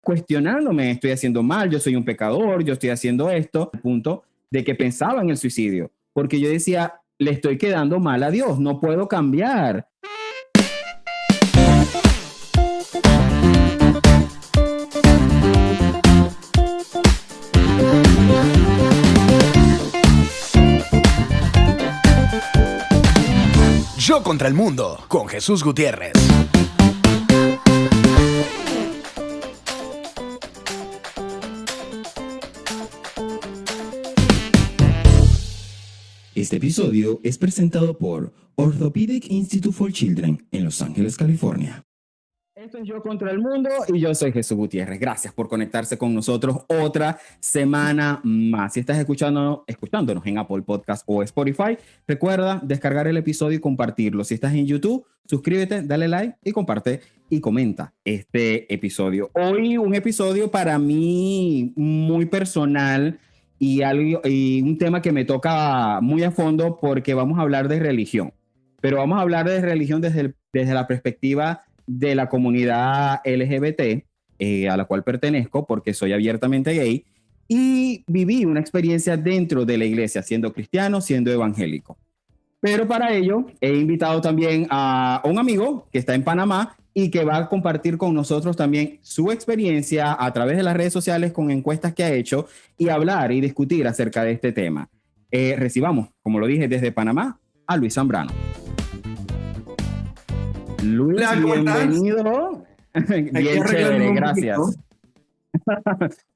cuestionándome, estoy haciendo mal, yo soy un pecador, yo estoy haciendo esto, al punto de que pensaba en el suicidio, porque yo decía, le estoy quedando mal a Dios, no puedo cambiar. Yo contra el mundo, con Jesús Gutiérrez. Este episodio es presentado por Orthopedic Institute for Children en Los Ángeles, California. Esto es Yo contra el mundo y yo soy Jesús Gutiérrez. Gracias por conectarse con nosotros otra semana más. Si estás escuchándonos en Apple Podcast o Spotify, recuerda descargar el episodio y compartirlo. Si estás en YouTube, suscríbete, dale like y comparte y comenta este episodio. Hoy un episodio para mí muy personal y un tema que me toca muy a fondo porque vamos a hablar de religión. Pero vamos a hablar de religión desde la perspectiva de la comunidad LGBT, a la cual pertenezco porque soy abiertamente gay y viví una experiencia dentro de la iglesia, siendo cristiano, siendo evangélico. Pero para ello he invitado también a un amigo que está en Panamá y que va a compartir con nosotros también su experiencia a través de las redes sociales con encuestas que ha hecho y hablar y discutir acerca de este tema. Recibamos, como lo dije, desde Panamá a Luis Zambrano. Luis, hola, bienvenido. Bien chévere, gracias.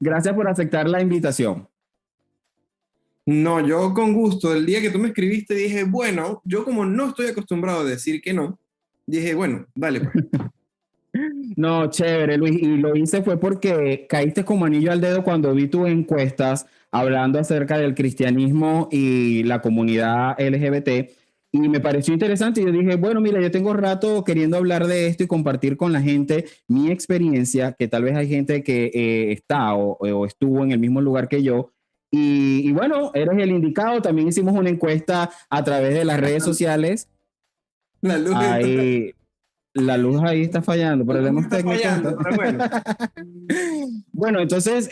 Gracias por aceptar la invitación. No, yo con gusto. El día que tú me escribiste dije, bueno, yo como no estoy acostumbrado a decir que no, dije, bueno, dale pues. No, chévere, Luis. Y lo hice fue porque caíste como anillo al dedo cuando vi tus encuestas hablando acerca del cristianismo y la comunidad LGBT. Y me pareció interesante y yo dije, bueno, mira, yo tengo rato queriendo hablar de esto y compartir con la gente mi experiencia, que tal vez hay gente que está o estuvo en el mismo lugar que yo. Y bueno, eres el indicado. También hicimos una encuesta a través de las redes sociales. La luz ahí está fallando, problemas técnicos. Bueno. Bueno, entonces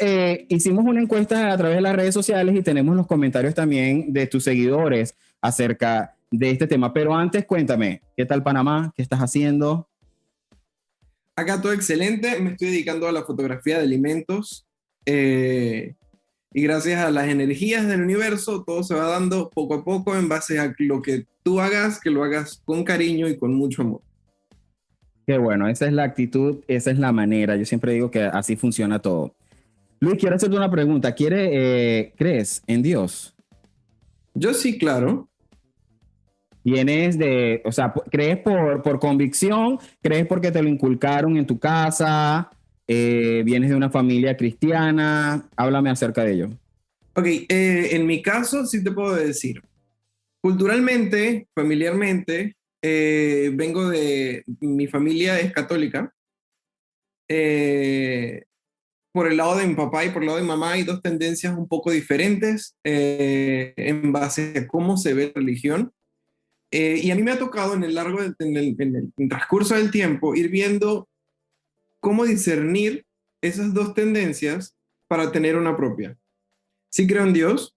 hicimos una encuesta a través de las redes sociales y tenemos los comentarios también de tus seguidores acerca de este tema. Pero antes, cuéntame, ¿qué tal Panamá? ¿Qué estás haciendo? Acá todo excelente. Me estoy dedicando a la fotografía de alimentos. Y gracias a las energías del universo, todo se va dando poco a poco en base a lo que tú hagas, que lo hagas con cariño y con mucho amor. Qué bueno, esa es la actitud, esa es la manera. Yo siempre digo que así funciona todo. Luis, quiero hacerte una pregunta. ¿Crees en Dios? Yo sí, claro. ¿Crees por convicción? ¿Crees porque te lo inculcaron en tu casa? ¿Vienes de una familia cristiana? Háblame acerca de ello. Ok, en mi caso sí te puedo decir. Culturalmente, familiarmente, vengo mi familia es católica. Por el lado de mi papá y por el lado de mi mamá hay dos tendencias un poco diferentes en base a cómo se ve la religión. Y a mí me ha tocado en el transcurso del tiempo ir viendo cómo discernir esas dos tendencias para tener una propia. Sí creo en Dios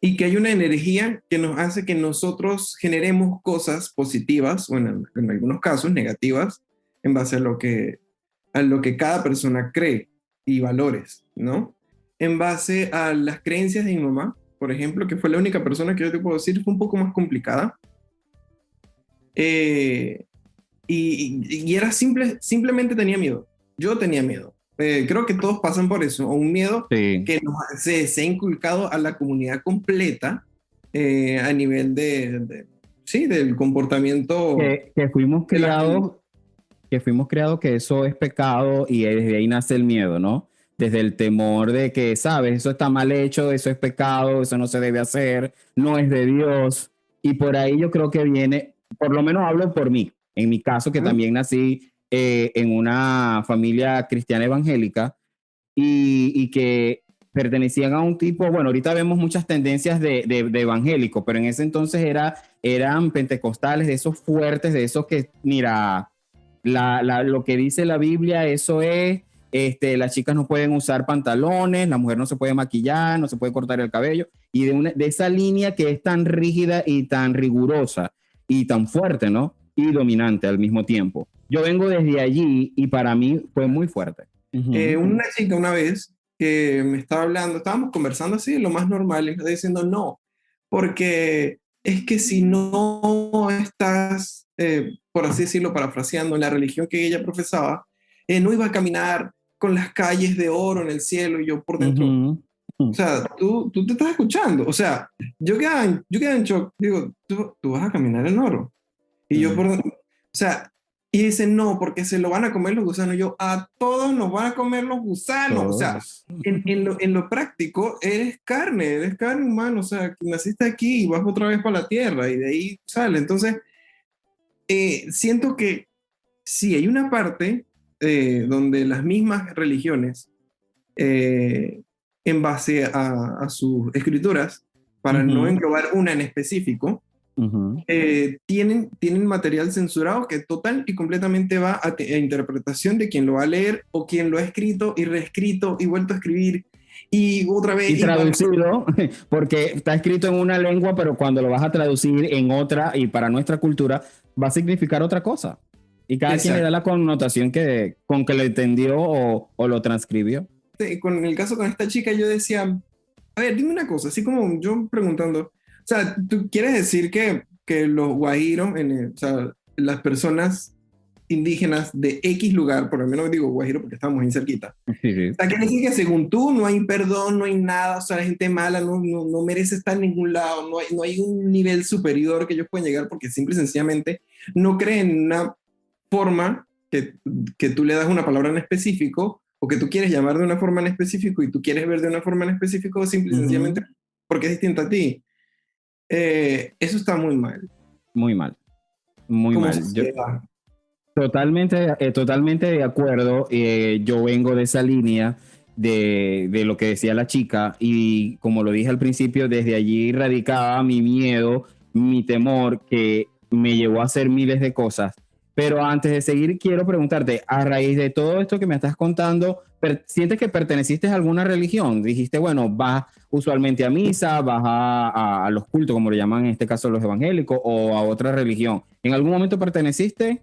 y que hay una energía que nos hace que nosotros generemos cosas positivas, o en algunos casos negativas, en base a lo que cada persona cree y valores, ¿no? En base a las creencias de mi mamá, por ejemplo, que fue la única persona que yo te puedo decir, fue un poco más complicada. Y era simplemente tenía miedo. Yo tenía miedo. Creo que todos pasan por eso, un miedo sí, que se ha inculcado a la comunidad completa a nivel del comportamiento. Que fuimos criados que eso es pecado y desde ahí nace el miedo, ¿no? Desde el temor de que, sabes, eso está mal hecho, eso es pecado, eso no se debe hacer, no es de Dios. Y por ahí yo creo que viene, por lo menos hablo por mí, en mi caso que también nací en una familia cristiana evangélica y que pertenecían a un tipo, bueno, ahorita vemos muchas tendencias de evangélicos, pero en ese entonces eran pentecostales, de esos fuertes, de esos que, mira, lo que dice la Biblia, eso es las chicas no pueden usar pantalones, la mujer no se puede maquillar, no se puede cortar el cabello, y de esa línea que es tan rígida y tan rigurosa y tan fuerte, ¿no? Y dominante al mismo tiempo. Yo vengo desde allí y para mí fue muy fuerte. Una chica una vez que me estaba hablando, estábamos conversando así, lo más normal, y me está diciendo no, porque es que si no estás, por así decirlo, parafraseando, en la religión que ella profesaba, no iba a caminar con las calles de oro en el cielo y yo por dentro. O sea, tú te estás escuchando. O sea, yo quedaba en shock. Digo, tú vas a caminar en oro. Y yo por dentro. O sea, y dicen, no, porque se lo van a comer los gusanos. Y yo, a todos nos van a comer los gusanos. O sea, en lo práctico, eres carne humana. O sea, naciste aquí y vas otra vez para la tierra y de ahí sale. Entonces, siento que sí, hay una parte donde las mismas religiones, en base a sus escrituras, para no englobar una en específico, tienen material censurado que total y completamente va a interpretación de quien lo va a leer o quien lo ha escrito y reescrito y vuelto a escribir y otra vez. Y traducido, porque está escrito en una lengua, pero cuando lo vas a traducir en otra y para nuestra cultura, va a significar otra cosa. Y cada quien le da la connotación con que lo entendió o lo transcribió. Con el caso con esta chica, yo decía, a ver, dime una cosa, así como yo preguntando, o sea, ¿tú quieres decir que los guajiros, o sea, las personas indígenas de X lugar, por lo menos digo guajiro porque estamos ahí cerquita, Sí. o sea, quiere decir que según tú no hay perdón, no hay nada, o sea, la gente mala no merece estar en ningún lado, no hay un nivel superior que ellos puedan llegar porque simple y sencillamente no creen en una forma que tú le das una palabra en específico o que tú quieres llamar de una forma en específico y tú quieres ver de una forma en específico simple y sencillamente porque es distinta a ti. Eso está muy mal. Muy mal. Muy mal. Totalmente de acuerdo. Yo vengo de esa línea de lo que decía la chica y como lo dije al principio, desde allí radicaba mi miedo, mi temor que me llevó a hacer miles de cosas. Pero antes de seguir, quiero preguntarte, a raíz de todo esto que me estás contando, ¿sientes que perteneciste a alguna religión? Dijiste, bueno, vas usualmente a misa, vas a los cultos, como le llaman en este caso los evangélicos, o a otra religión. ¿En algún momento perteneciste?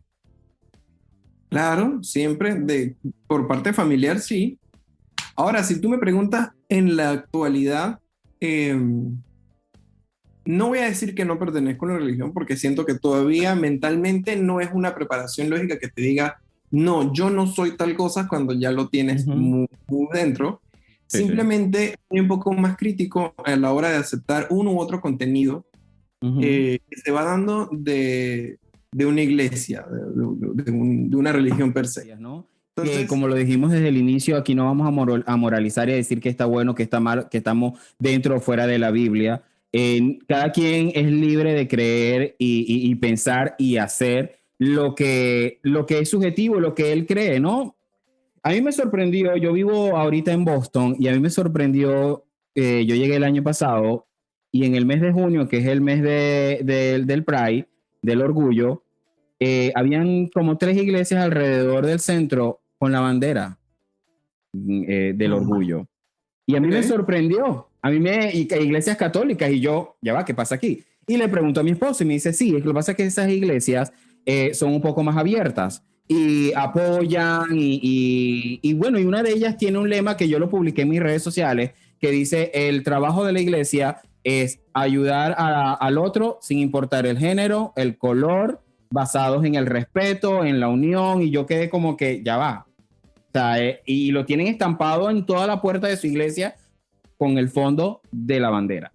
Claro, siempre, por parte familiar, sí. Ahora, si tú me preguntas en la actualidad, no voy a decir que no pertenezco a una religión porque siento que todavía mentalmente no es una preparación lógica que te diga, no, yo no soy tal cosa cuando ya lo tienes muy dentro. Sí, simplemente soy un poco más crítico a la hora de aceptar uno u otro contenido que se va dando de una iglesia, de una religión per se, ¿no? Entonces, como lo dijimos desde el inicio, aquí no vamos a moralizar y a decir que está bueno, que está mal, que estamos dentro o fuera de la Biblia. Cada quien es libre de creer y pensar y hacer lo que es subjetivo, lo que él cree, ¿no? A mí me sorprendió, yo vivo ahorita en Boston y a mí me sorprendió, yo llegué el año pasado y en el mes de junio, que es el mes del Pride, del orgullo, habían como 3 iglesias alrededor del centro con la bandera del orgullo. Y a mí me sorprendió, iglesias católicas, y yo, ya va, ¿qué pasa aquí? Y le pregunto a mi esposo y me dice, sí, lo que pasa es que esas iglesias son un poco más abiertas y apoyan y bueno, y una de ellas tiene un lema que yo lo publiqué en mis redes sociales, que dice, el trabajo de la iglesia es ayudar al otro sin importar el género, el color, basados en el respeto, en la unión, y yo quedé como que, ya va. O sea, y lo tienen estampado en toda la puerta de su iglesia con el fondo de la bandera.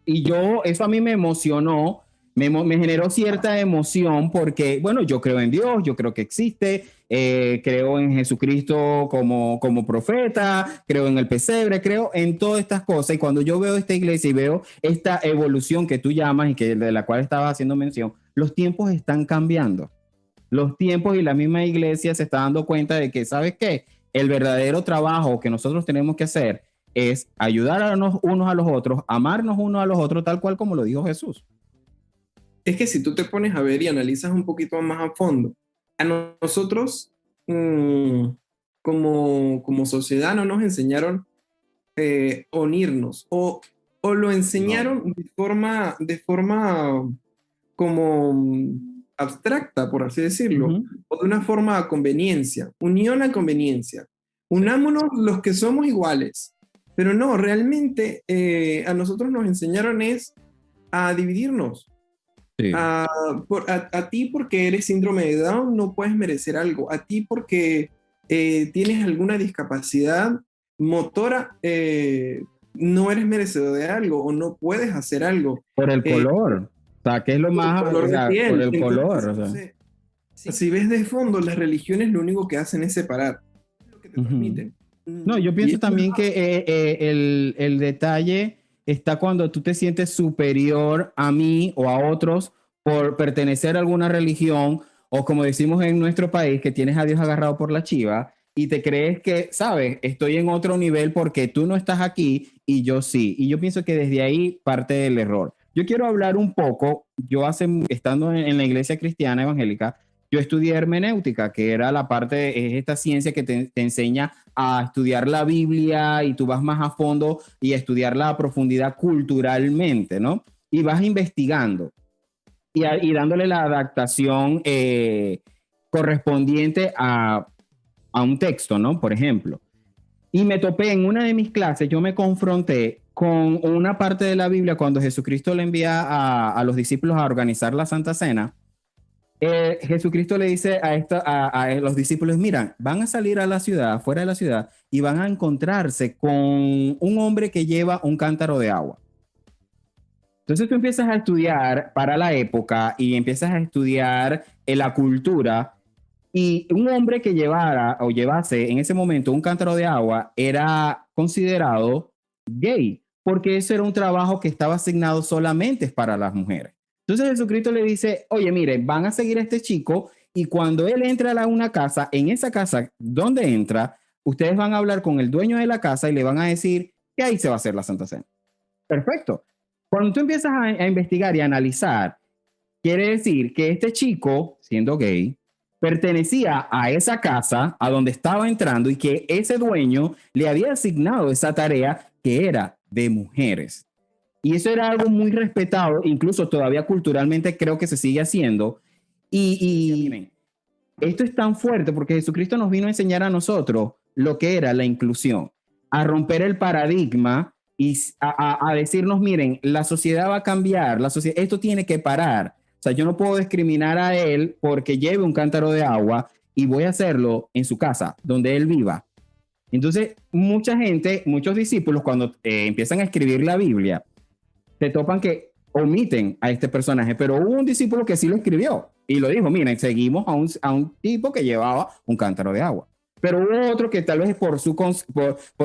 Y eso a mí me emocionó, me generó cierta emoción porque, bueno, yo creo en Dios, yo creo que existe, creo en Jesucristo como profeta, creo en el pesebre, creo en todas estas cosas. Y cuando yo veo esta iglesia y veo esta evolución que tú llamas y de la cual estabas haciendo mención, los tiempos están cambiando. Los tiempos y la misma iglesia se está dando cuenta de que, ¿sabes qué? El verdadero trabajo que nosotros tenemos que hacer es ayudar unos a los otros, amarnos unos a los otros, tal cual como lo dijo Jesús. Es que si tú te pones a ver y analizas un poquito más a fondo, a nosotros, como sociedad no nos enseñaron unirnos o lo enseñaron de forma como abstracta, por así decirlo, Ujú. o de una forma a conveniencia, unión a conveniencia. Unámonos los que somos iguales, pero no, realmente a nosotros nos enseñaron es a dividirnos. Sí. A ti porque eres síndrome de Down no puedes merecer algo. A ti porque tienes alguna discapacidad motora no eres merecedor de algo o no puedes hacer algo. Por el Eh, color. O sea, ¿qué es lo por más? color O de sea, por piel. el color. O sea. Entonces, si ves de fondo, las religiones lo único que hacen es separar. Es lo que te Ujú. transmiten. No, yo Y pienso es también que el detalle está cuando tú te sientes superior a mí o a otros por pertenecer a alguna religión o como decimos en nuestro país, que tienes a Dios agarrado por la chiva y te crees que, sabes, estoy en otro nivel porque tú no estás aquí y yo sí. Y yo pienso que desde ahí parte el error. Yo quiero hablar un poco, estando en la iglesia cristiana evangélica, yo estudié hermenéutica, que era la parte, es esta ciencia que te enseña a estudiar la Biblia y tú vas más a fondo y a estudiarla a profundidad culturalmente, ¿no? Y vas investigando y dándole la adaptación correspondiente a un texto, ¿no? Por ejemplo. Y me topé en una de mis clases, yo me confronté con una parte de la Biblia cuando Jesucristo le envía a los discípulos a organizar la Santa Cena. Jesucristo le dice a los discípulos, mira, van a salir a la ciudad, fuera de la ciudad, y van a encontrarse con un hombre que lleva un cántaro de agua. Entonces tú empiezas a estudiar para la época y empiezas a estudiar la cultura y un hombre que llevara o llevase en ese momento un cántaro de agua era considerado gay, porque eso era un trabajo que estaba asignado solamente para las mujeres. Entonces Jesucristo le dice, oye, mire, van a seguir a este chico y cuando él entra a una casa, en esa casa donde entra, ustedes van a hablar con el dueño de la casa y le van a decir que ahí se va a hacer la Santa Cena. Perfecto. Cuando tú empiezas a investigar y a analizar, quiere decir que este chico, siendo gay, pertenecía a esa casa a donde estaba entrando y que ese dueño le había asignado esa tarea que era de mujeres. Y eso era algo muy respetado, incluso todavía culturalmente creo que se sigue haciendo. Miren, esto es tan fuerte porque Jesucristo nos vino a enseñar a nosotros lo que era la inclusión, a romper el paradigma y a decirnos, miren, la sociedad va a cambiar, esto tiene que parar. O sea, yo no puedo discriminar a él porque lleve un cántaro de agua y voy a hacerlo en su casa, donde él viva. Entonces, mucha gente, muchos discípulos, cuando empiezan a escribir la Biblia, se topan que omiten a este personaje, pero hubo un discípulo que sí lo escribió y lo dijo, miren, seguimos a un tipo que llevaba un cántaro de agua. Pero hubo otro que tal vez por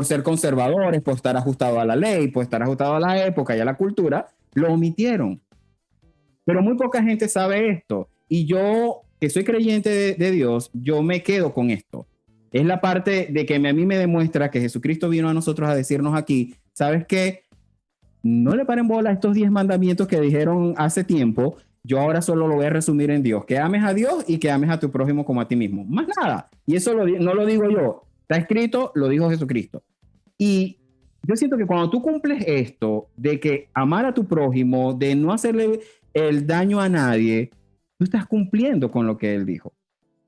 ser conservadores, por estar ajustado a la ley, por estar ajustado a la época y a la cultura, lo omitieron. Pero muy poca gente sabe esto. Y yo, que soy creyente de Dios, yo me quedo con esto. Es la parte de que a mí me demuestra que Jesucristo vino a nosotros a decirnos aquí, ¿sabes qué? No le paren bola a estos 10 mandamientos que dijeron hace tiempo. Yo ahora solo lo voy a resumir en Dios. Que ames a Dios y que ames a tu prójimo como a ti mismo. Más nada. Y eso no lo digo yo. Está escrito, lo dijo Jesucristo. Y yo siento que cuando tú cumples esto de que amar a tu prójimo, de no hacerle el daño a nadie, tú estás cumpliendo con lo que él dijo.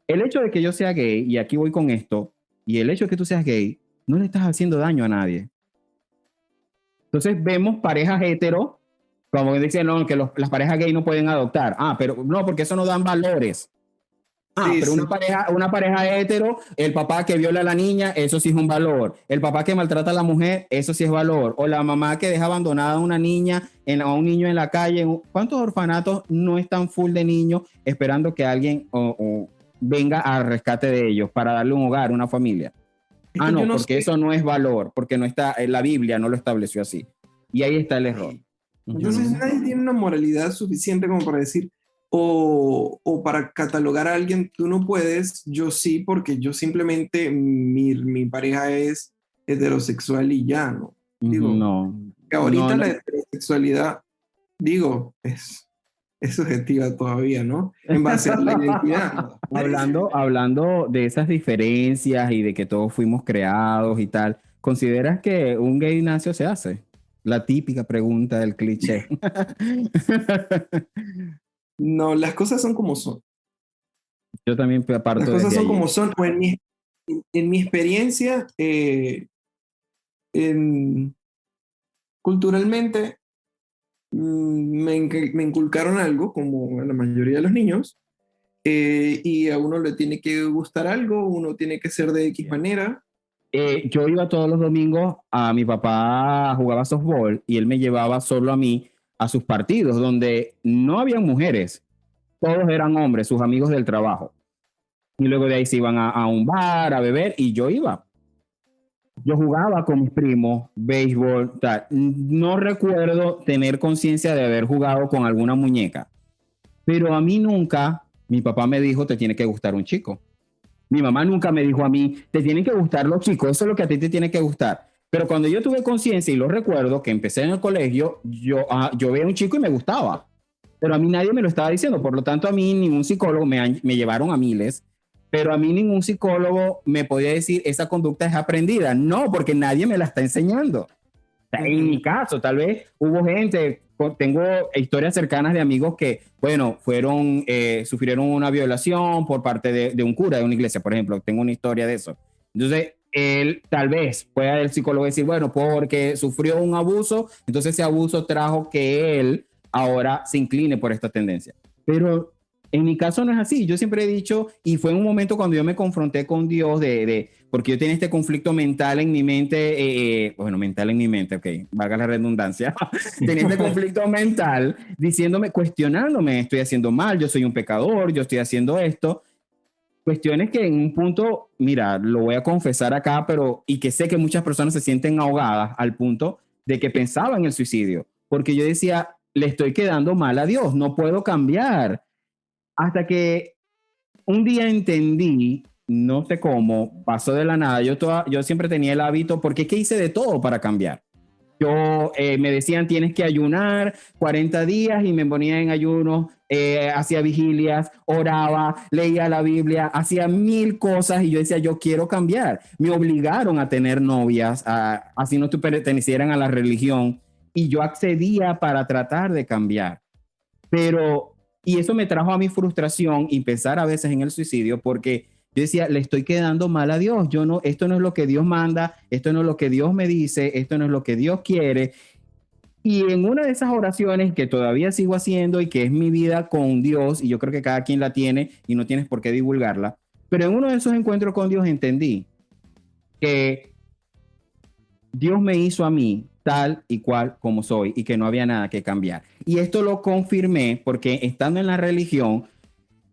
El hecho de que yo sea gay, y aquí voy con esto, y el hecho de que tú seas gay, no le estás haciendo daño a nadie. Entonces vemos parejas hetero, como dicen, no, que las parejas gay no pueden adoptar. Ah, pero no, porque eso no dan valores. Ah, sí, pero sí. una pareja hetero, el papá que viola a la niña, eso sí es un valor. El papá que maltrata a la mujer, eso sí es valor. O la mamá que deja abandonada a una niña, a un niño en la calle. ¿Cuántos orfanatos no están full de niños esperando que alguien venga al rescate de ellos para darle un hogar, una familia? Es Ah, que yo no, no porque sé. eso no es valor, porque no está, la Biblia no lo estableció así. Y ahí está el error. Entonces nadie tiene una moralidad suficiente como para decir, o para catalogar a alguien, tú no puedes, yo sí, porque yo simplemente, mi pareja es heterosexual y ya, ¿no? Digo, No, que no, ahorita no. la heterosexualidad, digo, es subjetiva todavía, ¿no? En base a la identidad. Hablando de esas diferencias y de que todos fuimos creados y tal, ¿consideras que un gay nació se hace? La típica pregunta del cliché. No, las cosas son como son. Yo también parto Las cosas desde son ahí. como son. O en mi experiencia, culturalmente, me inculcaron algo, como a la mayoría de los niños, y a uno le tiene que gustar algo, uno tiene que ser de X manera. Yo iba todos los domingos, a mi papá jugaba softball y él me llevaba solo a mí a sus partidos donde no habían mujeres, todos eran hombres, sus amigos del trabajo. Y luego de ahí se iban a un bar a beber y yo iba. Yo jugaba con mis primos, béisbol, tal. No recuerdo tener conciencia de haber jugado con alguna muñeca, pero a mí nunca, mi papá me dijo, te tiene que gustar un chico. Mi mamá nunca me dijo a mí, te tienen que gustar los chicos, eso es lo que a ti te tiene que gustar. Pero cuando yo tuve conciencia y lo recuerdo, que empecé en el colegio, yo veía un chico y me gustaba. Pero a mí nadie me lo estaba diciendo, por lo tanto a mí ningún psicólogo, me llevaron a miles, pero a mí ningún psicólogo me podía decir, esa conducta es aprendida. No, porque nadie me la está enseñando. En mi caso, tal vez hubo gente, tengo historias cercanas de amigos que, bueno, sufrieron una violación por parte de un cura de una iglesia, por ejemplo. Tengo una historia de eso. Entonces, él tal vez pueda el psicólogo decir, bueno, porque sufrió un abuso, entonces ese abuso trajo que él ahora se incline por esta tendencia. Pero en mi caso no es así. Yo siempre he dicho, y fue en un momento cuando yo me confronté con Dios, porque yo tenía este conflicto mental en mi mente, bueno, mental en mi mente, ok, valga la redundancia, tenía este conflicto mental diciéndome, cuestionándome, estoy haciendo mal, yo soy un pecador, yo estoy haciendo esto. Cuestiones que en un punto, mira, lo voy a confesar acá, pero y que sé que muchas personas se sienten ahogadas al punto de que pensaban en el suicidio, porque yo decía, le estoy quedando mal a Dios, no puedo cambiar. Hasta que un día entendí, no sé cómo, pasó de la nada. Yo siempre tenía el hábito, porque es que hice de todo para cambiar. Me decían, tienes que ayunar 40 días y me ponía en ayuno, hacía vigilias, oraba, leía la Biblia, hacía 1000 cosas y yo decía, yo quiero cambiar. Me obligaron a tener novias, así no pertenecieran a la religión, y yo accedía para tratar de cambiar. Pero, y eso me trajo a mi frustración y pensar a veces en el suicidio, porque yo decía, le estoy quedando mal a Dios. Yo no, esto no es lo que Dios manda, esto no es lo que Dios me dice, esto no es lo que Dios quiere. Y en una de esas oraciones que todavía sigo haciendo y que es mi vida con Dios, y yo creo que cada quien la tiene y no tienes por qué divulgarla, pero en uno de esos encuentros con Dios entendí que Dios me hizo a mí tal y cual como soy y que no había nada que cambiar. Y esto lo confirmé porque estando en la religión,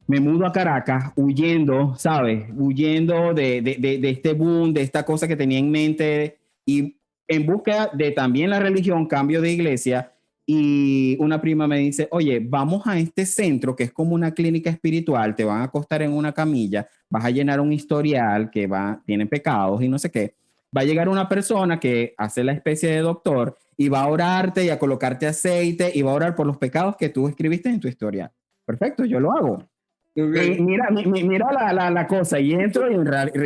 me mudo a Caracas huyendo, ¿sabes? Huyendo de este boom, de esta cosa que tenía en mente y en busca de también la religión, cambio de iglesia. Y una prima me dice, oye, vamos a este centro que es como una clínica espiritual, te van a acostar en una camilla, vas a llenar un historial que tiene pecados y no sé qué. Va a llegar una persona que hace la especie de doctor y va a orarte y a colocarte aceite y va a orar por los pecados que tú escribiste en tu historial. Perfecto, yo lo hago. Okay. Mira la cosa, y entro y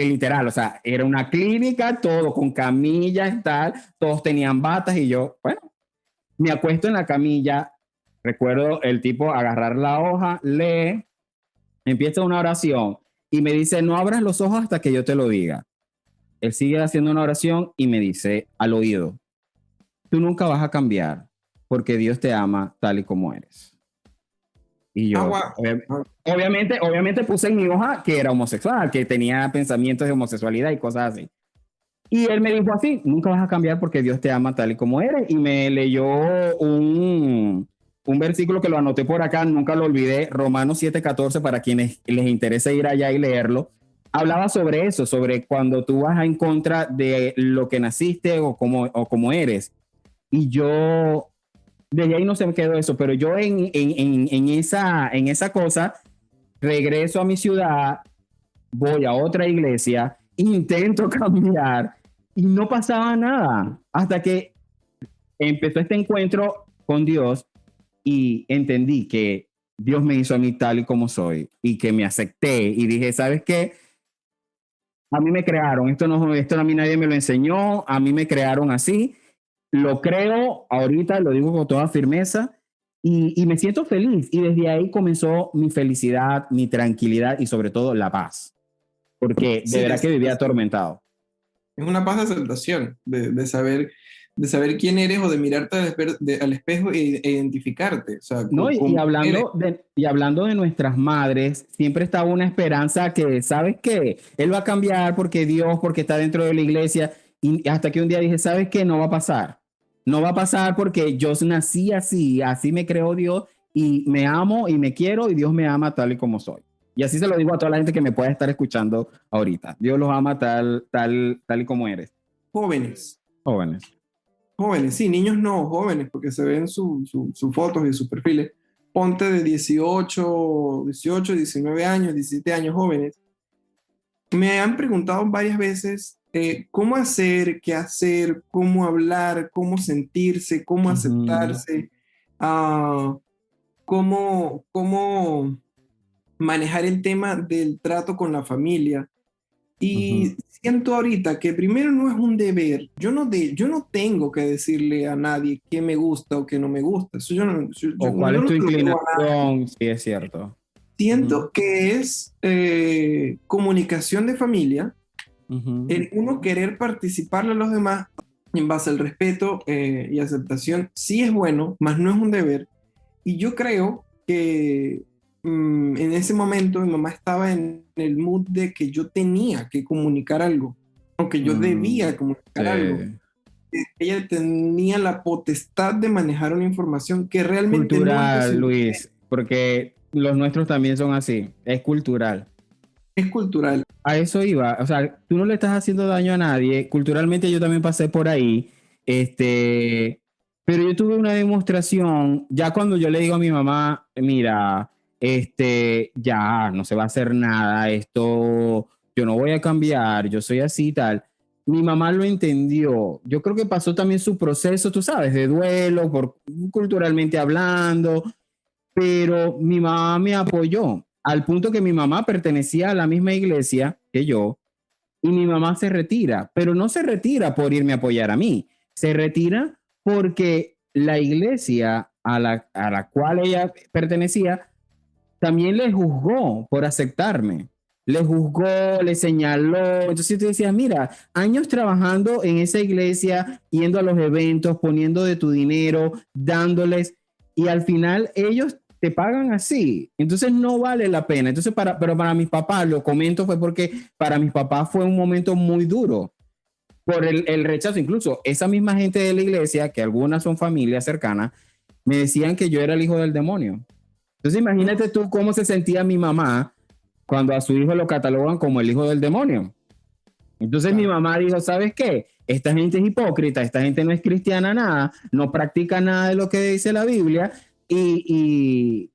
literal, o sea, era una clínica, todo con camillas, tal, todos tenían batas y yo, bueno, me acuesto en la camilla, recuerdo el tipo agarrar la hoja, lee, empieza una oración y me dice, no abras los ojos hasta que yo te lo diga. Él sigue haciendo una oración y me dice al oído, tú nunca vas a cambiar porque Dios te ama tal y como eres. Y yo, Wow. obviamente puse en mi hoja que era homosexual, que tenía pensamientos de homosexualidad y cosas así. Y él me dijo así, nunca vas a cambiar porque Dios te ama tal y como eres. Y me leyó un versículo que lo anoté por acá, nunca lo olvidé, Romanos 7:14, para quienes les interese ir allá y leerlo. Hablaba sobre eso, sobre cuando tú vas en contra de lo que naciste o como eres. Y yo desde ahí no se me quedó eso, pero yo en esa cosa regreso a mi ciudad, voy a otra iglesia, intento cambiar y no pasaba nada hasta que empezó este encuentro con Dios y entendí que Dios me hizo a mí tal y como soy y que me acepté y dije, ¿sabes qué? A mí me crearon, esto a mí nadie me lo enseñó, a mí me crearon así, lo creo ahorita, lo digo con toda firmeza y me siento feliz y desde ahí comenzó mi felicidad, mi tranquilidad y sobre todo la paz, porque de Sí, verdad que vivía atormentado. es una paz de aceptación, de saber quién eres o de mirarte al espejo e identificarte. O sea, No, cómo eres. y hablando de nuestras madres, siempre estaba una esperanza que, ¿sabes qué? Él va a cambiar porque Dios, porque está dentro de la iglesia. Y hasta que un día dije, ¿sabes qué? No va a pasar. No va a pasar porque yo nací así, así me creó Dios y me amo y me quiero y Dios me ama tal y como soy. Y así se lo digo a toda la gente que me pueda estar escuchando ahorita. Dios los ama tal y como eres. Jóvenes. Jóvenes. Jóvenes, sí, niños no, jóvenes, porque se ven sus fotos y sus perfiles. Ponte de 18, 19 años, 17 años, jóvenes. Me han preguntado varias veces cómo hacer, qué hacer, cómo hablar, cómo sentirse, cómo aceptarse, ah, cómo manejar el tema del trato con la familia. Y siento ahorita que primero no es un deber. Yo no tengo que decirle a nadie qué me gusta o qué no me gusta. Eso ¿O cuál yo es no tu se lo digo a nadie. inclinación? Sí, es cierto. Siento que es comunicación de familia, el uno querer participarle a los demás en base al respeto y aceptación. Sí es bueno, mas no es un deber. Y yo creo que en ese momento mi mamá estaba en el mood de que yo tenía que comunicar algo, o que yo debía comunicar algo. Sí. Ella tenía la potestad de manejar una información que realmente no es de su Cultural, interés, Luis, porque los nuestros también son así, es cultural. es cultural. A eso iba, o sea, tú no le estás haciendo daño a nadie, culturalmente yo también pasé por ahí, pero yo tuve una demostración, ya cuando yo le digo a mi mamá, mira, ya no se va a hacer nada, esto, yo no voy a cambiar, yo soy así y tal. Mi mamá lo entendió. Yo creo que pasó también su proceso, tú sabes, de duelo, culturalmente hablando, pero mi mamá me apoyó al punto que mi mamá pertenecía a la misma iglesia que yo y mi mamá se retira, pero no se retira por irme a apoyar a mí, se retira porque la iglesia a la cual ella pertenecía también le juzgó por aceptarme. Le juzgó, le señaló. Entonces tú decías, mira, años trabajando en esa iglesia, yendo a los eventos, poniendo de tu dinero, dándoles, y al final ellos te pagan así. Entonces no vale la pena. Entonces, pero para mis papás, lo comento, fue porque para mis papás fue un momento muy duro por el rechazo. Incluso esa misma gente de la iglesia, que algunas son familias cercanas, me decían que yo era el hijo del demonio. Entonces imagínate tú cómo se sentía mi mamá cuando a su hijo lo catalogan como el hijo del demonio. Entonces mi mamá dijo, ¿sabes qué? Esta gente es hipócrita, esta gente no es cristiana nada, no practica nada de lo que dice la Biblia y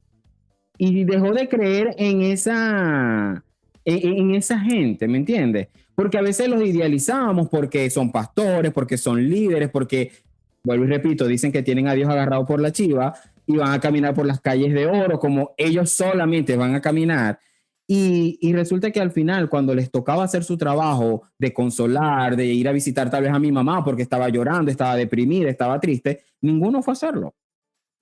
dejó de creer en esa gente, ¿me entiendes? Porque a veces los idealizamos porque son pastores, porque son líderes, porque, vuelvo y repito, dicen que tienen a Dios agarrado por la chiva y van a caminar por las calles de oro como ellos solamente van a caminar. Y resulta que al final, cuando les tocaba hacer su trabajo de consolar, de ir a visitar tal vez a mi mamá porque estaba llorando, estaba deprimida, estaba triste, ninguno fue a hacerlo.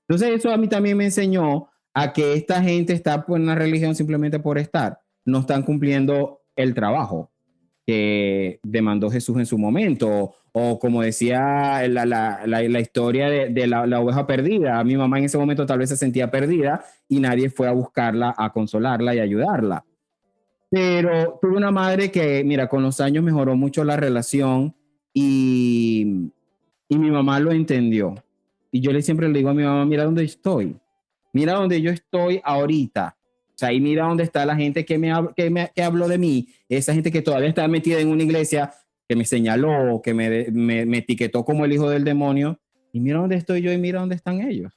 Entonces eso a mí también me enseñó a que esta gente está en una religión simplemente por estar. No están cumpliendo el trabajo que demandó Jesús en su momento. O como decía la historia de la oveja perdida. Mi mamá en ese momento tal vez se sentía perdida y nadie fue a buscarla, a consolarla y ayudarla. Pero tuve una madre que, mira, con los años mejoró mucho la relación y mi mamá lo entendió. Y yo siempre le digo a mi mamá, mira dónde estoy. Mira dónde yo estoy ahorita. O sea, y mira dónde está la gente que habló de mí. Esa gente que todavía está metida en una iglesia, que me señaló, que me etiquetó como el hijo del demonio. Y mira dónde estoy yo y mira dónde están ellos.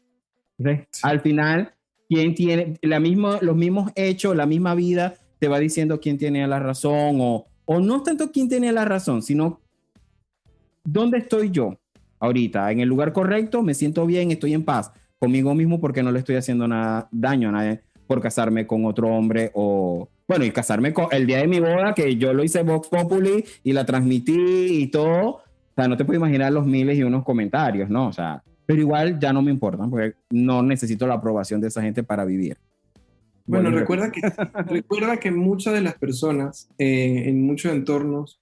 Entonces, al final, ¿quién tiene los mismos hechos, la misma vida, te va diciendo quién tiene la razón? O no tanto quién tiene la razón, sino dónde estoy yo ahorita. En el lugar correcto, me siento bien, estoy en paz. conmigo mismo porque no le estoy haciendo nada daño a nadie por casarme con otro hombre o, bueno, y casarme con el día de mi boda, que yo lo hice Vox Populi y la transmití y todo. O sea, no te puedo imaginar los miles y unos comentarios, ¿no? O sea, pero igual ya no me importan porque no necesito la aprobación de esa gente para vivir. Bueno, recuerda que muchas de las personas en muchos entornos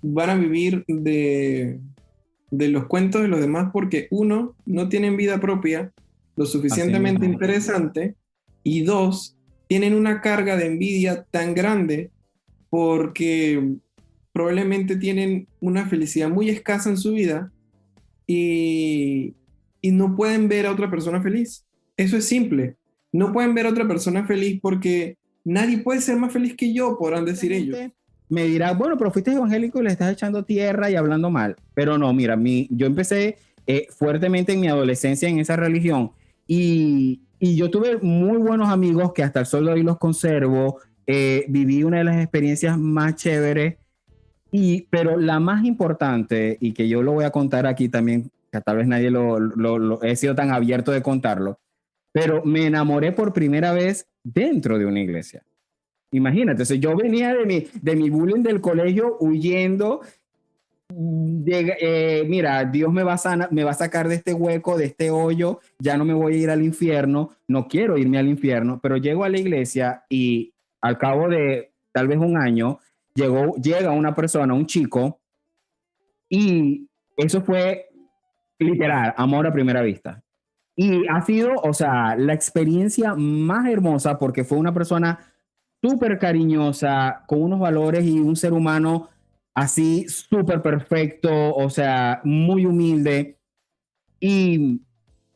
van a vivir de los cuentos de los demás porque uno, no tienen vida propia lo suficientemente interesante y dos, tienen una carga de envidia tan grande porque probablemente tienen una felicidad muy escasa en su vida y no pueden ver a otra persona feliz. Eso es simple. No pueden ver a otra persona feliz porque nadie puede ser más feliz que yo, podrán decir ellos. Me dirá, bueno, pero fuiste evangélico y le estás echando tierra y hablando mal. Pero no, mira, yo empecé fuertemente en mi adolescencia en esa religión y yo tuve muy buenos amigos que hasta el sol de hoy los conservo. Viví una de las experiencias más chéveres, pero la más importante, y que yo lo voy a contar aquí también, que tal vez nadie lo he sido tan abierto de contarlo, pero me enamoré por primera vez dentro de una iglesia. Imagínate, entonces yo venía de mi bullying del colegio huyendo. Mira, Dios me va a sacar de este hueco, de este hoyo, ya no me voy a ir al infierno, no quiero irme al infierno, pero llego a la iglesia y al cabo de tal vez un año, llega una persona, un chico, y eso fue literal, amor a primera vista. Y ha sido, o sea, la experiencia más hermosa porque fue una persona súper cariñosa, con unos valores y un ser humano así súper perfecto, o sea, muy humilde. Y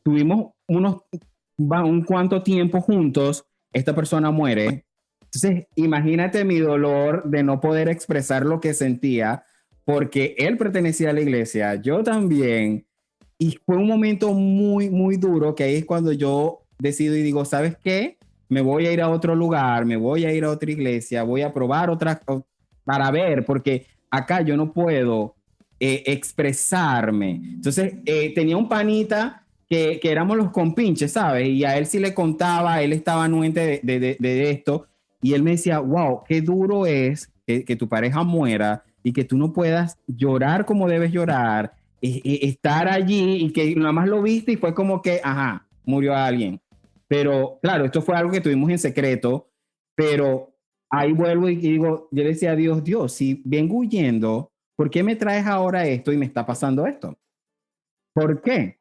tuvimos un cuanto tiempo juntos, esta persona muere. Entonces, imagínate mi dolor de no poder expresar lo que sentía, porque él pertenecía a la iglesia, yo también. Y fue un momento muy, muy duro, que ahí es cuando yo decido y digo, ¿sabes qué? Me voy a ir a otro lugar, me voy a ir a otra iglesia, voy a probar otras para ver, porque acá yo no puedo expresarme. Entonces, tenía un panita que éramos los compinches, ¿sabes? Y a él sí le contaba, él estaba anuente de esto, y él me decía, wow, qué duro es que tu pareja muera y que tú no puedas llorar como debes llorar, estar allí y que nada más lo viste y fue como que, ajá, murió alguien. Pero claro, esto fue algo que tuvimos en secreto, pero ahí vuelvo y digo, yo le decía a Dios, Dios, si vengo huyendo, ¿por qué me traes ahora esto y me está pasando esto? ¿Por qué?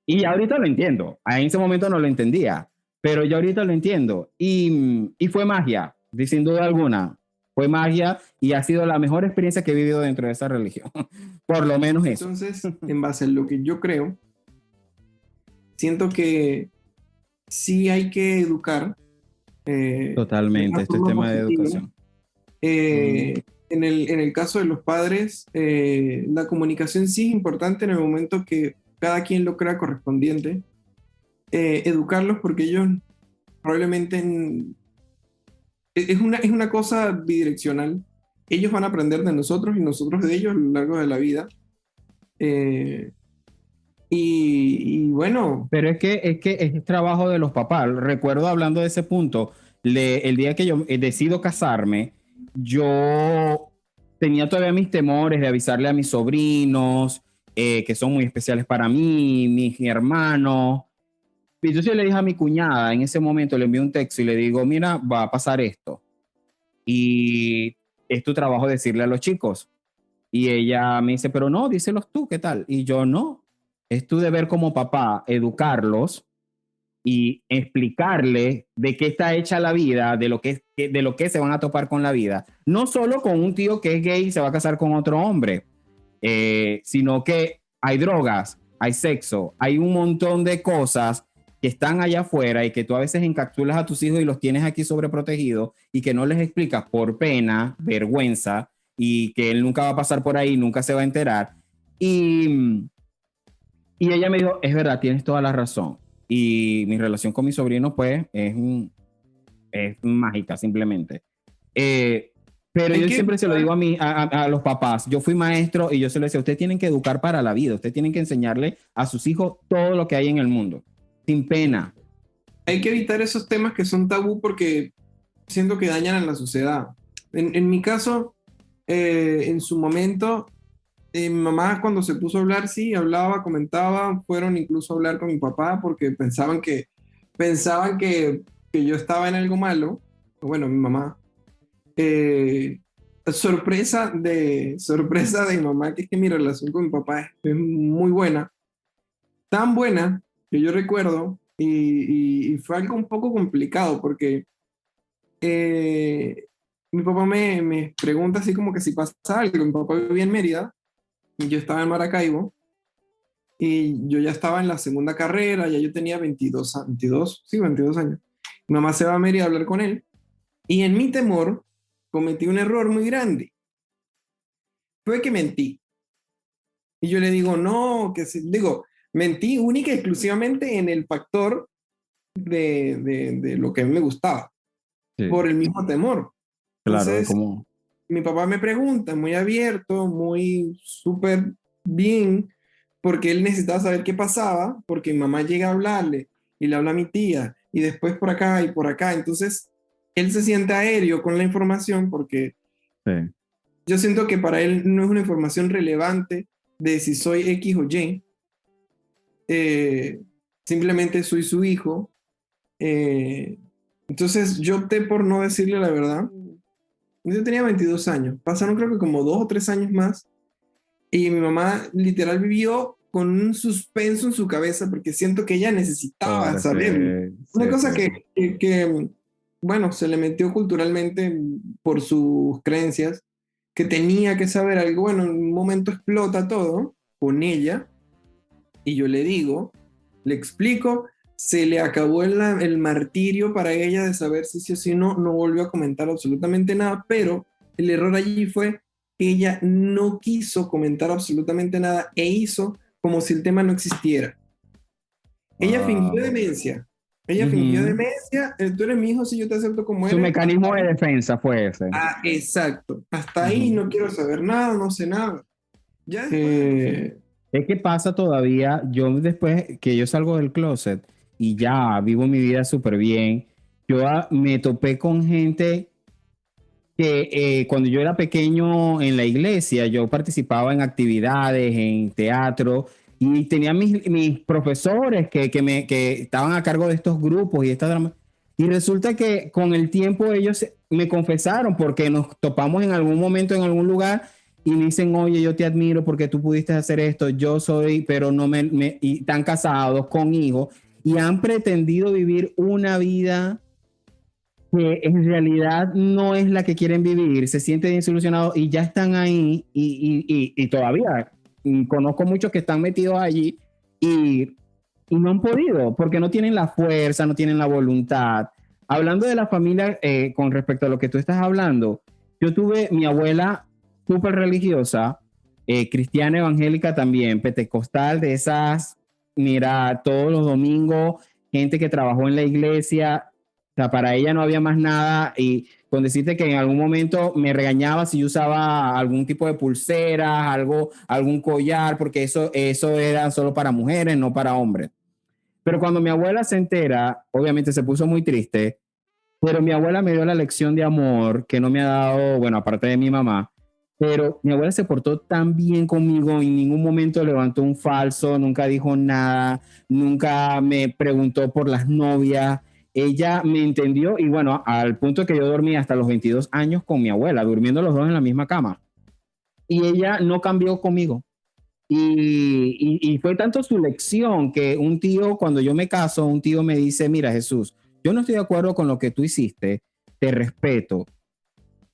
Y ahorita lo entiendo. En ese momento no lo entendía, pero yo ahorita lo entiendo. Y fue magia, sin duda alguna. Fue magia y ha sido la mejor experiencia que he vivido dentro de esa religión. Por lo menos eso. Entonces, en base a lo que yo creo, siento que sí hay que educar. Totalmente, este es tema de educación. En el caso de los padres, la comunicación sí es importante en el momento que cada quien lo crea correspondiente. Educarlos porque ellos probablemente es una cosa bidireccional. Ellos van a aprender de nosotros y nosotros de ellos a lo largo de la vida. Y bueno. Pero es que es trabajo de los papás. Recuerdo hablando de ese punto, el día que yo decido casarme, yo tenía todavía mis temores de avisarle a mis sobrinos, que son muy especiales para mí, mis hermanos. Y entonces yo le dije a mi cuñada, en ese momento le envié un texto y le digo, mira, va a pasar esto. Y es tu trabajo decirle a los chicos. Y ella me dice, pero no, díselos tú, ¿qué tal? Y yo, no, es tu deber como papá educarlos y explicarles de qué está hecha la vida, de lo que se van a topar con la vida. No solo con un tío que es gay y se va a casar con otro hombre, sino que hay drogas, hay sexo, hay un montón de cosas que están allá afuera y que tú a veces encapsulas a tus hijos y los tienes aquí sobreprotegidos y que no les explicas por pena, vergüenza, y que él nunca va a pasar por ahí, nunca se va a enterar. Y ella me dijo, es verdad, tienes toda la razón. Y mi relación con mi sobrino, pues, es mágica, simplemente. Pero Hay yo que siempre se lo digo a los papás. Yo fui maestro y yo se lo decía, ustedes tienen que educar para la vida. Ustedes tienen que enseñarle a sus hijos todo lo que hay en el mundo, sin pena. hay que evitar esos temas que son tabú porque siento que dañan a la sociedad. En mi caso, en su momento, mi mamá cuando se puso a hablar, sí, hablaba, comentaba, fueron incluso a hablar con mi papá porque pensaban que yo estaba en algo malo. Bueno, mi mamá. Eh, sorpresa de mi mamá, que es que mi relación con mi papá es muy buena, tan buena que yo recuerdo, y fue algo un poco complicado porque mi papá me pregunta así como que si pasa algo. Mi papá vivía en Mérida y yo estaba en Maracaibo y yo ya estaba en la segunda carrera, ya yo tenía 22 años. Mi mamá se va a Mérida a hablar con él y en mi temor cometí un error muy grande. Fue que mentí. Y yo le digo, no, mentí única y exclusivamente en el factor de lo que a mí me gustaba, Sí, por el mismo temor. claro, es Entonces, como... mi papá me pregunta, muy abierto, muy súper bien, porque él necesitaba saber qué pasaba, porque mi mamá llega a hablarle y le habla a mi tía, y después por acá y por acá. Entonces, él se siente aéreo con la información porque Sí. yo siento que para él no es una información relevante de si soy X o Y. eh, Simplemente soy su hijo. eh, entonces, yo opté por no decirle la verdad. Yo tenía 22 años. Pasaron creo que como 2 o 3 años más y mi mamá literal vivió con un suspenso en su cabeza porque siento que ella necesitaba Claro, saberlo. Una sí, cosa sí. bueno, se le metió culturalmente por sus creencias, que tenía que saber algo. Bueno, en un momento explota todo con ella y yo le explico, se le acabó el martirio para ella de saber si sí o si no, no volvió a comentar absolutamente nada, pero el error allí fue que ella no quiso comentar absolutamente nada e hizo como si el tema no existiera. Ella fingió Wow. demencia. Ella fingió Ujú. demencia. Tú eres mi hijo, si yo te acepto como Su eres. mecanismo de defensa fue ese. Exacto. Hasta ahí Ujú. no quiero saber nada, no sé nada. Ya después. Es que pasa todavía, yo después que yo salgo del closet y ya vivo mi vida súper bien, me topé con gente que cuando yo era pequeño en la iglesia, yo participaba en actividades, en teatro, y tenía mis profesores que estaban a cargo de estos grupos y estas dramas. Y resulta que con el tiempo ellos me confesaron porque nos topamos en algún momento en algún lugar y me dicen, oye, yo te admiro porque tú pudiste hacer esto, yo soy, pero no y están casados con hijos y han pretendido vivir una vida que en realidad no es la que quieren vivir, se sienten desilusionados y ya están ahí y todavía conozco muchos que están metidos allí y, y no han podido porque no tienen la fuerza, no tienen la voluntad. Hablando de la familia, con respecto a lo que tú estás hablando, yo tuve mi abuela súper religiosa, cristiana evangélica también, pentecostal, de esas, mira, todos los domingos, gente que trabajó en la iglesia. O sea, para ella no había más nada y con decirte que en algún momento me regañaba si yo usaba algún tipo de pulsera, algún collar, porque eso era solo para mujeres, no para hombres. Pero cuando mi abuela se entera, obviamente se puso muy triste, pero mi abuela me dio la lección de amor que no me ha dado, bueno, aparte de mi mamá, pero mi abuela se portó tan bien conmigo, en ningún momento levantó un falso, nunca dijo nada, nunca me preguntó por las novias. Ella me entendió y bueno, al punto que yo dormí hasta los 22 años con mi abuela, durmiendo los dos en la misma cama. Y ella no cambió conmigo. Y fue tanto su lección que un tío, cuando yo me caso, un tío me dice, mira Jesús, yo no estoy de acuerdo con lo que tú hiciste, te respeto,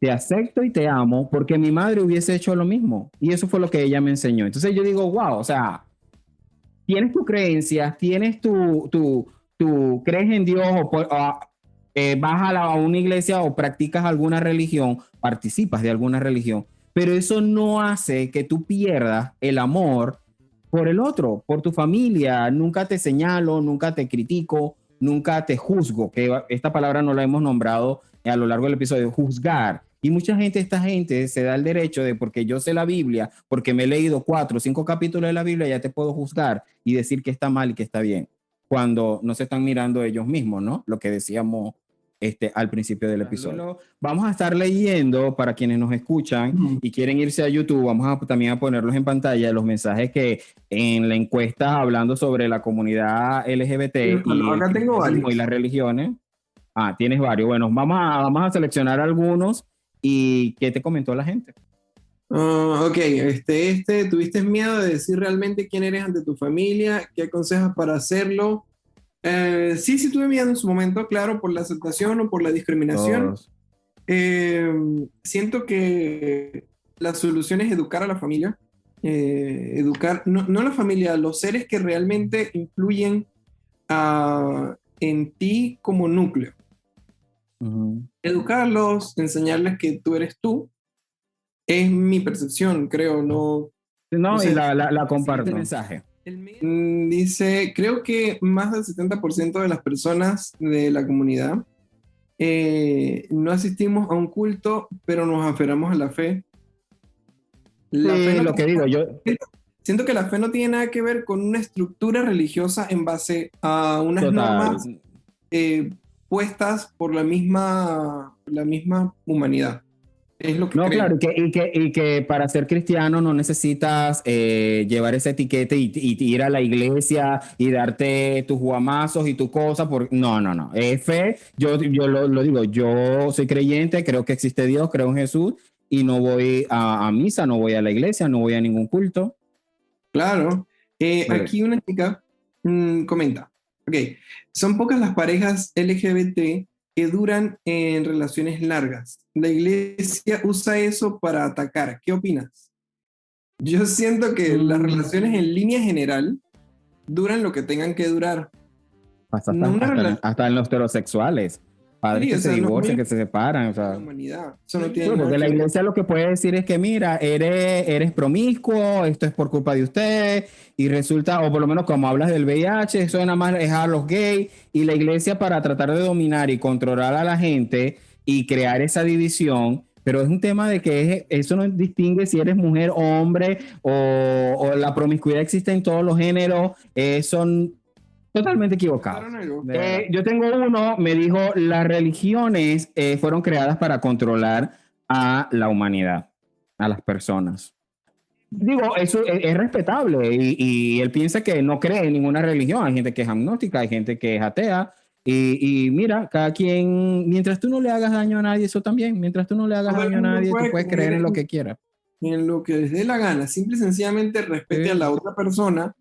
te acepto y te amo porque mi madre hubiese hecho lo mismo. Y eso fue lo que ella me enseñó. Entonces yo digo, wow, o sea, tienes tu creencia, tienes crees en Dios vas a una iglesia o practicas alguna religión, participas de alguna religión, pero eso no hace que tú pierdas el amor por el otro, por tu familia. Nunca te señalo, nunca te critico, nunca te juzgo, que esta palabra no la hemos nombrado a lo largo del episodio, juzgar. Y mucha gente, esta gente se da el derecho de, porque yo sé la Biblia, porque me he leído 4 o 5 capítulos de la Biblia, ya te puedo juzgar y decir que está mal y que está bien, cuando no se están mirando ellos mismos, ¿no? Lo que decíamos al principio del episodio. Vamos a estar leyendo para quienes nos escuchan y quieren irse a YouTube, vamos a, también a ponerlos en pantalla, los mensajes que en la encuesta hablando sobre la comunidad LGBT Acá tengo varios. y las religiones. Ah, tienes varios. Bueno, vamos a seleccionar algunos. ¿Y qué te comentó la gente? Ok, ¿tuviste miedo de decir realmente quién eres ante tu familia? ¿Qué aconsejas para hacerlo? Sí tuve miedo en su momento, claro, por la aceptación o por la discriminación. Todos. Siento que la solución es educar a la familia. Educar, no a la familia, a los seres que realmente influyen en ti como núcleo. Educarlos, enseñarles que tú eres tú, es mi percepción, creo, no y sé. la comparto. Mensaje. Dice, creo que más del 70% de las personas de la comunidad no asistimos a un culto, pero nos aferramos a la fe. La fe no lo que digo yo. Siento que la fe no tiene nada que ver con una estructura religiosa en base a unas normas puestas por la misma humanidad. Es lo que no, creo. claro, y que para ser cristiano no necesitas llevar ese etiquete y ir a la iglesia y darte tus guamazos y tus cosas. No. Es fe. Yo lo digo, yo soy creyente, creo que existe Dios, creo en Jesús y no voy a misa, no voy a la iglesia, no voy a ningún culto. Claro. Aquí una chica comenta, ok, son pocas las parejas LGBT que duran en relaciones largas. La iglesia usa eso para atacar. ¿Qué opinas? Yo siento que las relaciones en línea general duran lo que tengan que durar. Hasta en los heterosexuales. Padres que se divorcian, que se separan. O sea. La humanidad. Eso no tiene porque nada la que ver. iglesia lo que puede decir es que, mira, eres promiscuo, esto es por culpa de usted, y resulta, o por lo menos como hablas del VIH, eso nada más es a los gays, y la iglesia para tratar de dominar y controlar a la gente y crear esa división, pero es un tema de que eso no distingue si eres mujer o hombre, o la promiscuidad existe en todos los géneros, son totalmente equivocado. Yo tengo uno, me dijo, las religiones fueron creadas para controlar a la humanidad, a las personas. Digo, eso es respetable y él piensa que no cree en ninguna religión. Hay gente que es agnóstica, hay gente que es atea. Y mira, cada quien, mientras tú no le hagas daño a nadie, eso también, mientras tú no le hagas daño a nadie, tú puedes creer en lo que quieras. En lo que les dé la gana, simple y sencillamente respete a la otra persona.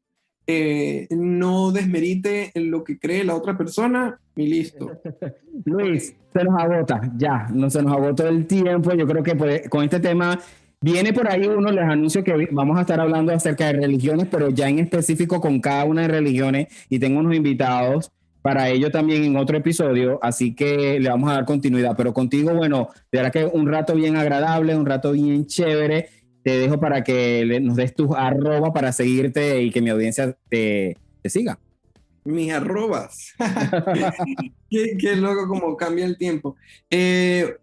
No desmerite en lo que cree la otra persona y listo. Luis, se nos agota, no se nos agotó el tiempo. Yo creo que con este tema viene por ahí uno, les anuncio que vamos a estar hablando acerca de religiones, pero ya en específico con cada una de religiones y tengo unos invitados para ello también en otro episodio, así que le vamos a dar continuidad. Pero contigo, bueno, de verdad que un rato bien agradable, un rato bien chévere. Te dejo para que nos des tus arrobas para seguirte y que mi audiencia te siga. Mis arrobas. qué loco como cambia el tiempo.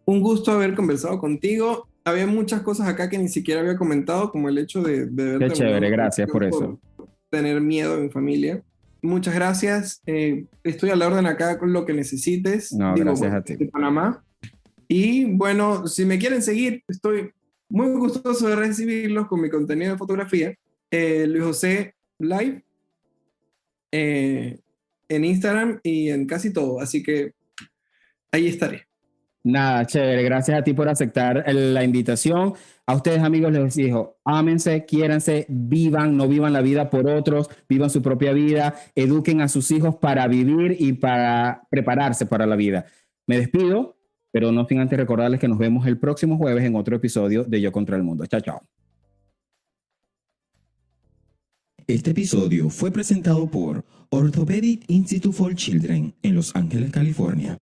Un gusto haber conversado contigo. Había muchas cosas acá que ni siquiera había comentado, como el hecho de ver. Qué chévere, gracias por eso. Tener miedo en familia. Muchas gracias. Estoy a la orden acá con lo que necesites. Gracias a ti. De Panamá. Y bueno, si me quieren seguir, estoy muy gustoso de recibirlos con mi contenido de fotografía. Luis José Live en Instagram y en casi todo. Así que ahí estaré. Nada, chévere. Gracias a ti por aceptar la invitación. A ustedes, amigos, les digo, ámense, quiéranse, vivan, no vivan la vida por otros, vivan su propia vida, eduquen a sus hijos para vivir y para prepararse para la vida. Me despido, pero no sin antes recordarles que nos vemos el próximo jueves en otro episodio de Yo contra el Mundo. Chao, chao. Este episodio fue presentado por Orthopedic Institute for Children en Los Ángeles, California.